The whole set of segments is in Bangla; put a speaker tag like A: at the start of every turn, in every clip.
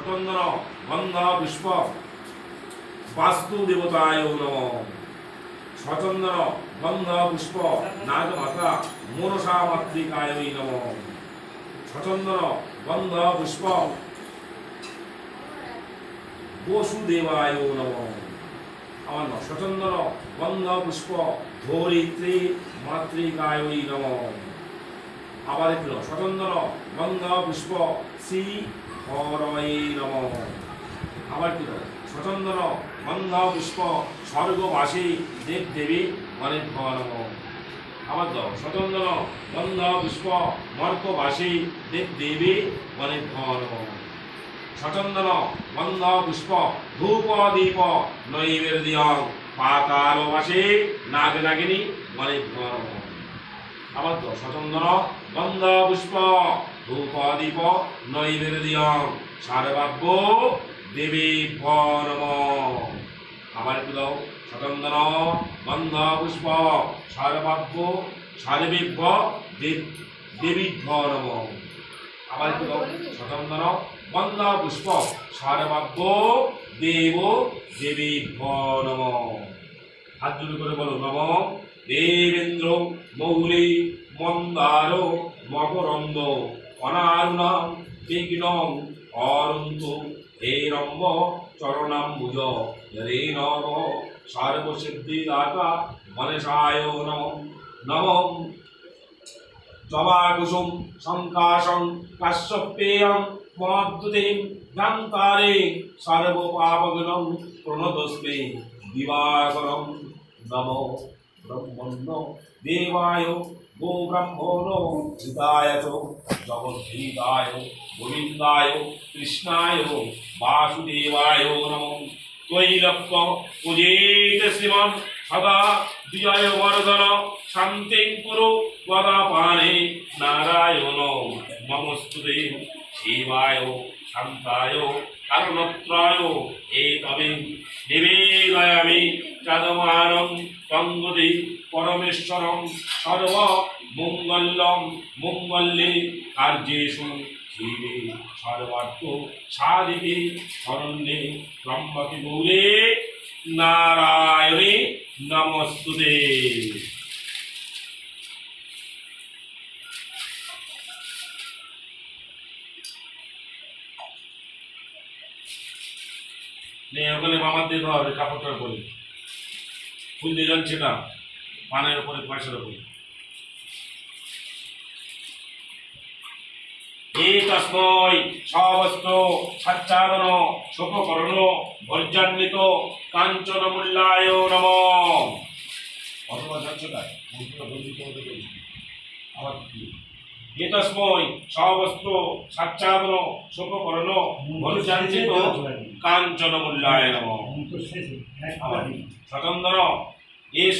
A: চন্দন গন্ধ পুষ্প বাস্তু দেবতায় নমঃ সচন্দন গন্ধ পুষ্প নাগমাতা মনসা মাতৃকায় নমঃ সচন্দন গন্ধ পুষ্প বসুদেবায় নমঃ আমার সচন্দন গন্ধ পুষ্প ধরিত্রী মাতৃকায় নমঃ আবার একটু সচন্দন গন্ধ পুষ্প শ্রী হরয়ে নমঃ আবার কি সচন্দন গন্ধ পুষ্প স্বর্গবাসী দেব দেবী গণেভ্যো নমঃ আবার দাও সচন্দন গন্ধ পুষ্প নর্কবাসী দেব দেবী গণেভ্যো নমঃ সচন্দন গন্ধ পুষ্প ধূপ দীপ নৈবেদ্যং পাতালবাসী নাগ নাগিনী গণেভ্যো নমঃ আবার তো সচন্দন গন্ধ পুষ্প ধূপ দীপ নৈবেদ্যং সারবাব্য দেবীভ্যো নমঃ আবার একটু দাও সচন্দন গন্ধ পুষ্প সারবাব্য সারবেভ্য দেবীভ্যো নমঃ আবার একটু দাও সচন্দন গন্ধ পুষ্প সারবাব্য দেব দেবীভ্যো নমঃ হাত জোড় করে বলো নমঃ দেবেন্দ্র মৌলি মন্দার মকরন্দ অনারুণা বিঘ্নং অরন্তু হে রম্ব চরণাম্বুজ রে নব সর্বসিদ্ধিদাতা গণেশায় নমঃ নমঃ জবাকুসুম সংকাশং কাশ্যপেয়ং মহাদ্যুতিম গান্তারে সর্বপাপগ্নং প্রণতস্মে দিবাকরং নমো ব্রহ্মণ্য দেবায় গো ব্রাহ্মণো হিতায় চ জগদ্ধিতায় গোবিন্দায় কৃষ্ণায় বাসুদেবায় নমঃ ত্বৈলক্য পূজেত শ্রীমান সদা বিজয় বর্ধন শান্তিং কুরু গদাপানে নারায়ণ নমস্তুতে শিবায় শান্তায় কারণত্রায় এতবে নিবেদয়ামি চাদমানং তঙ্গতি পরমেশ্বরং সর্ব মঙ্গলম মঙ্গলে কার্যেষু শিবে সর্বার্থ সাধিকে শরণ্যে ব্রহ্মকে গৌরে নারায়ণে নমস্তুতে। ওখানে মামার দিয়ে ধর কাপড়টা করে ফুল দিয়ে জ্বলছে না পানের উপরে পয়সার উপরে তস্মৈ সবস্ত সচ্চাদন শোককরণ ভর্জান্বিত কাঞ্চন মূল্যায় নমঃ অথবা যাচ্ছেটাই আবার তস্মৈ সবস্ত সচ্চাদন শোককরণ ভর্জান্বিত কাঞ্চন মূল্যায় নমঃ সচন্দন এষ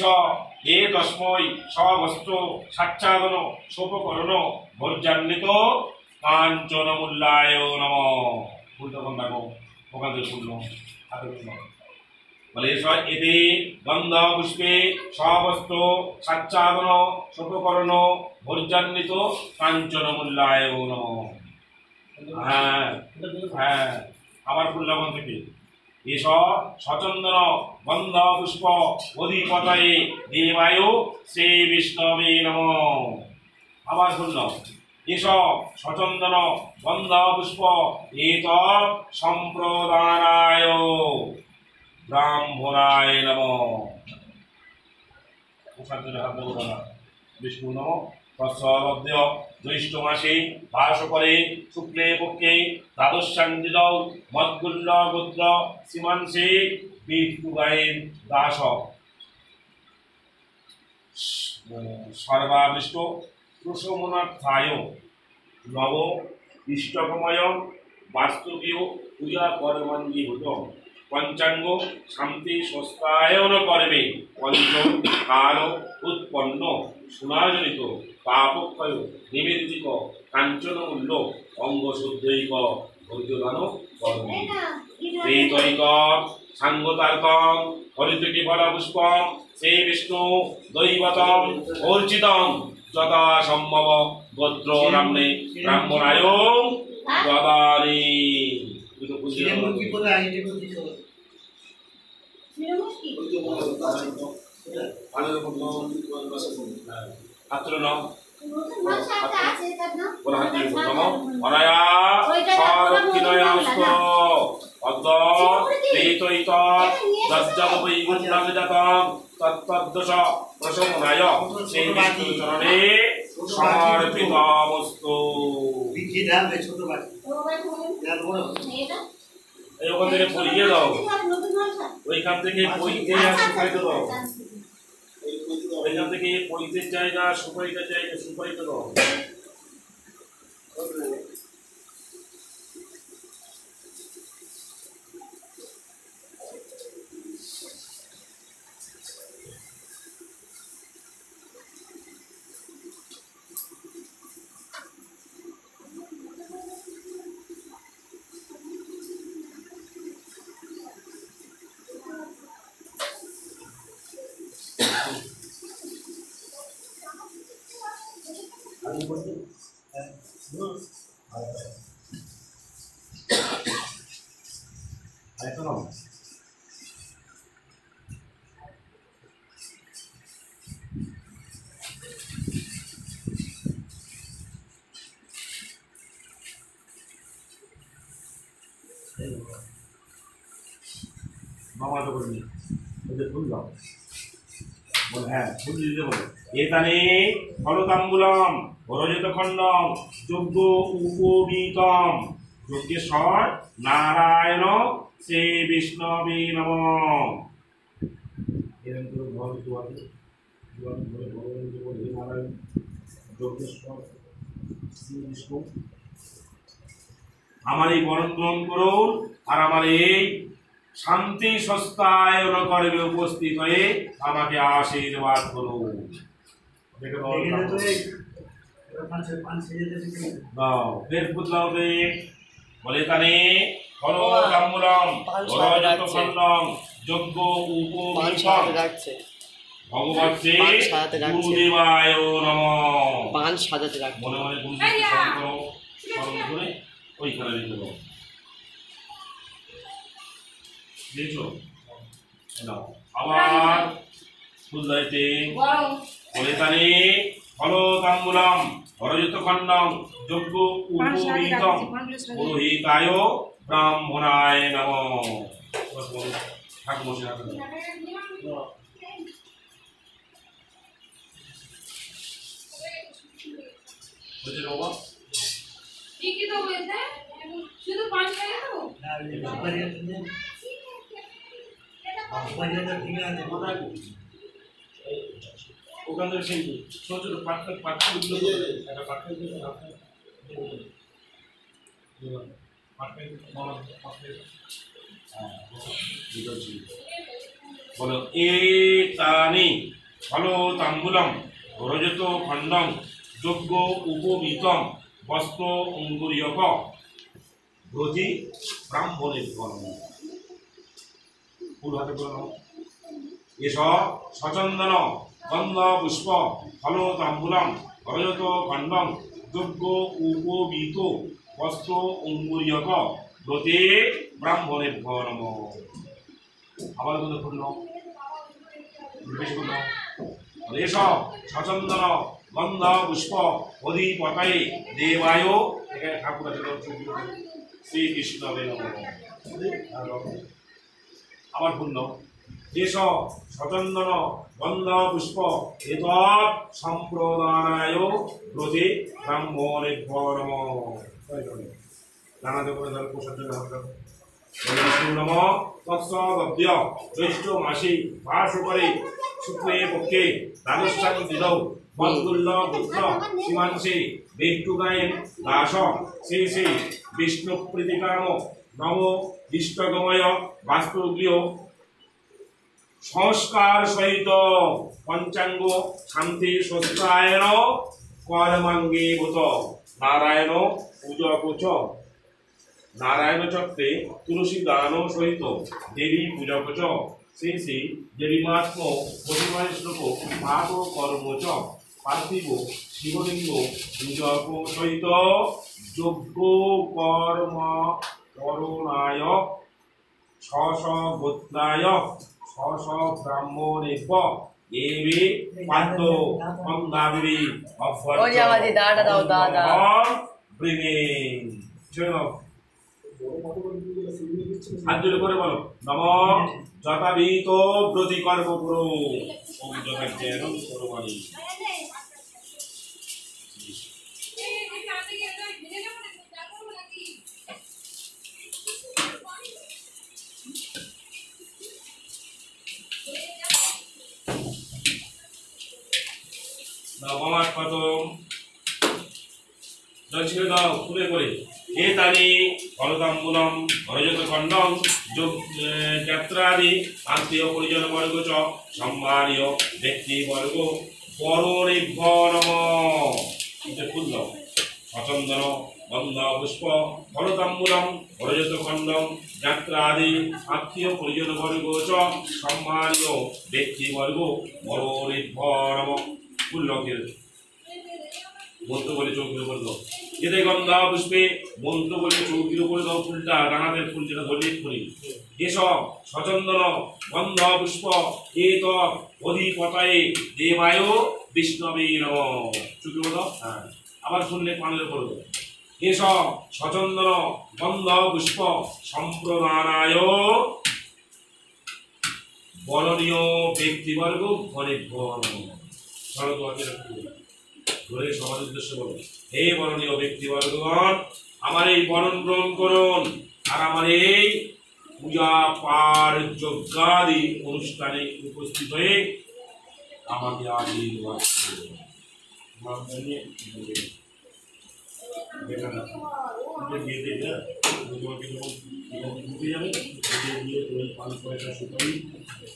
A: এ তস্মৈ সবস্ত সচ্চাদন শোককরণ ভর্জান্বিত কাঞ্চন মূল্যায় নমঃ ফুলটা কোন দেখো ওখান থেকে ফুল হাতে বলে এতে গন্ধ পুষ্পে সবস্ত সচ্চাদন শোককরণ ভর্জান্বিত কাঞ্চন মূল্যায় নমঃ। হ্যাঁ হ্যাঁ আবার ফুল লবণ থেকে এস সচন্দন গন্ধ পুষ্প অধিপতয়ে দেবায় শ্রী বিষ্ণবে নমঃ। আবার ফুল এস সচন্দন গন্ধ পুষ্প এত সম্প্রদানায় ব্রাহ্মণায় নমঃ। বিষ্ণু নমঃ। তৎসদ্য জ্যৈষ্ঠ মাসে ভাসকরে শুক্লে পক্ষে দ্বাদশান্তিদ মদ্গুল্য গোত্র সীমাংসে বিষ্ণুগায়ের দাস সর্বাবিষ্ট প্রশমনার্থায় নব ইষ্টকময় বাস্তবীয় পূজা কর্মাঙ্গীভূত পঞ্চাঙ্গ শান্তি সস্তায়ন কর্মে পঞ্চম কাল উৎপন্ন সোনাজনিত পাপক্ষয় নিবেদিত কাঞ্চন মূল্য অঙ্গ শুদ্ধৈক ধৈর্যদান কর্মে প্রেতৈক সাঙ্গতার্কং হরিতকি ফল পুষ্পম শ্রী বিষ্ণু দৈবতম অর্চিতম যথা সম্ভব গোত্র নামনে ব্রাহ্মণায় দদামি।
B: কি করে আইডি করতে চলো
A: হাতল নাও বড় হাত দিয়ে নাও অনায়া সরক্ষিণয়াস্ত অদ্য এইতৈত যজ্জগবৈ গুণাগজাতং তত্তদ্দশ প্রশমনায় সেই বিষ্ণু চরণে সমর্পিতমস্তু।
B: বিধি দাও ছোট বাটি
A: এই ওখান থেকে পড়িয়ে দাও, ওইখান থেকে পড়িতে শুকাইতে দাও, ওইখান থেকে পড়িতে জায়গা শুকাইতে জায়গা শুকাইতে দাও। মামা তো করিনি ওদের ফুল দাও বলে, হ্যাঁ ফুল দিতে বলে। এখানে ফলতাম্বুলম রজত খণ্ডম যজ্ঞ উপবীতম যজ্ঞেশ্বর নারায়ণ শ্রী বিষ্ণবে নমঃ। এরকম করে ঘর দুয়ারে দুয়ারে ঘরে ভগবানকে বলে, হে নারায়ণ যজ্ঞেশ্বর শ্রী বিষ্ণু আমার এই বরণ গ্রহণ করুন, আর আমার এই শান্তি সস্তায়ন করবে উপস্থিত হয়ে আমাকে আশীর্বাদ করুন। ফের বুঝলাম বলে তানে ফলতাম্বুলম রজত খণ্ডম যজ্ঞ উপবীতম ভগবত শ্রী গুরুদেবায় নমঃ।
C: পান সাজাতে রাখ
A: মনে মনে গুরুদেবকে স্মরণ করো, স্মরণ করে ওইখানে লিখে দাও। দেখছো আবার ফুল দাইতে বলে তানে ফলতাম্বুলম রজত খণ্ডম যজ্ঞ উপবীতম পুরোহিতায় ব্রাহ্মণায় নমঃ। ঠাকুর মশাই হাতে দাও। বুঝে বাবা
D: কি তো বলতে শুধু পাঁচ টাকা তো
A: ওখান থেকে সেই ছোট ছোট পাটগুলো একটা পাটকা দিয়ে বলো এতানি ফলতাম্বুলম রজত খণ্ডম যজ্ঞ উপবীতম বস্ত্র অঙ্গুরীয়ক ব্রজি ব্রাহ্মণের ধর্ম। ফুল হাতে করে নাও। এসব সচন্দন গন্ধ পুষ্প ফলতাম্বুলম রজত খণ্ডম যজ্ঞ উপবীত বস্ত্র অঙ্গুরীয়ক ব্রতে ব্রাহ্মণের ধর্ম। আবার কিন্তু ফুল নাও, বেশি ফুল নাও। এসব সচন্দন গন্ধ পুষ্প অধিপতয়ে দেবায় এখানে ঠাকুর আছে শ্রীকৃষ্ণ আবার পূর্ণ এসব সচন্দন গন্ধ পুষ্প এত সম্প্রদায় ব্রজে ব্রাহ্মণে ধর্ম। জানাতে করে তাহলে প্রসাদ নম তৎসদ্য জ্যৈষ্ঠ মাসে ভাস করে শুক্লে পক্ষে দ্বাদশাং দিনৌ বৎকুল্য পুত্র সীমাংসে বেষ্টুগায়েন দাস শ্রী শ্রী বিষ্ণু প্রীতিকাম নব ইষ্টগময় বাস্তুগৃহ সংস্কার সহিত পঞ্চাঙ্গ শান্তি সস্তায়ন কর্মাঙ্গে ভূত নারায়ণ পূজকোচ নারায়ণ চক্রে তুলসী দান সহিত দেবী পূজকোচ শ্রী শ্রী দেবীমাত্ম প্রতিমায় শ্লোক পাপ কর্মচ পার্থিব শিবলিঙ্গ পূজক সহিত যজ্ঞ কর্ম করণায় স্ব গোত্রায় স্ব ব্রাহ্মণেভ্য এবে পাদ্য মন্দাবিবি
C: ওই যে আমাদের দাদা দাও দাদা
A: ব্রিমিং চলো হাত জোড়ে করে বলো নম যথাবিহিত ব্রতি কর্ম পুরো ওম যথাজ্ঞেন করবাণী নবমাত প্রথম দর্শিত দাও খুলে করে এতানি ফলতাম্বুলম অরজত খণ্ডম যাত্রাদি আত্মীয় পরিজন বর্গ চ সম্মানীয় ব্যক্তিবর্গ বরণেভ্য নম ফুল দাও সচন্দন গন্ধ পুষ্প ফলতাম্বুলম অরজত খণ্ডম যাত্রাদি আত্মীয় পরিজন বর্গ চ সম্মানীয় ব্যক্তিবর্গ বরণেভ্য নম ফুল লোকের মন্ত্র বলে চৌকির উপর দাও এতে গন্ধা পুষ্পে মন্ত্র বলে চৌকির উপরে দাও ফুলটা ডানাতের ফুল যেটা ধরলে করি এসব সচন্দন গন্ধ পুষ্প এত অধিপতায়ে দেবায় বিষ্ণবে নম চৌকির উপর দাও হ্যাঁ আবার শুনলে পানের উপর দাও এসব সচন্দন গন্ধ পুষ্প সম্প্রদানায় বরণীয় ব্যক্তিবর্গ ঘরে ঘর শরৎ ধরে সমাজ উদ্দেশ্য বলো হে বরণীয় ব্যক্তিবর্গগণ আমার এই বরণ গ্রহণ করুন আর আমার এই পূজা পাঠ যজ্ঞাদি অনুষ্ঠানে উপস্থিত হয়ে আমাকে আশীর্বাদ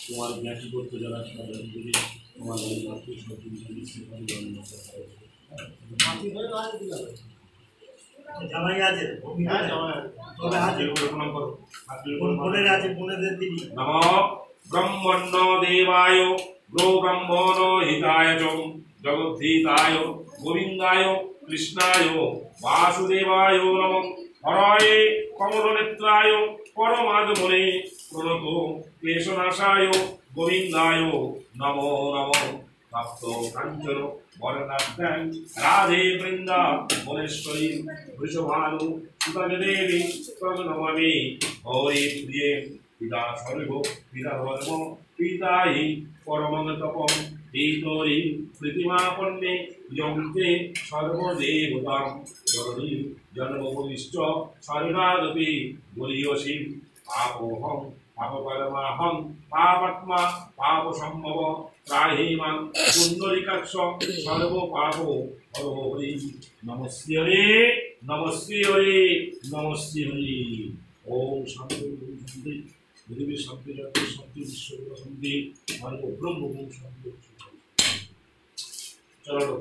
A: তোমার জ্ঞাতি করতে যারা তোমার
B: জামাই আছে তবে আছে বোনের আছে বোনেদের দিদি
A: নম ব্রহ্মণ্য দেবায় গো ব্রহ্মণ হিতায় চ জগদ্ধিতায় গোবিন্দায় কৃষ্ণায় বাসুদেবায় নম হরয়ে কমলনেত্রায় পরমাধবনে প্রণত ক্লেশনাশায় গোবিন্দায় নমো নমঃ প্রাপ্ত কাঞ্চন বরদাভ্যাং রাধে বৃন্দা বনেশ্বরী বৃষভানু সুতাজ দেবী প্রণমামি গৌরী প্রিয়ে পিতা স্বর্গ পিতা ধর্ম পিতাহি পরমং তপম পিতরি প্রীতিমাপন্নে যন্ত্রে সর্বদেবতাং জননী জন্মভূমিশ্চ শরণাগতি গরীয়সী পাপোহং পাপপরমাহং পাপাত্মা পাপসম্ভব ত্রাহিমাং পুণ্ডরিকাক্ষ সর্ব পাপ হরি নমস্তে হরি নমস্তে হরি নমস্তে হরি ওম শান্তি শান্তি পৃথিবীর শান্তি জাতির শান্তি বিশ্ব শান্তি সর্ব ব্রহ্ম শান্তি চলো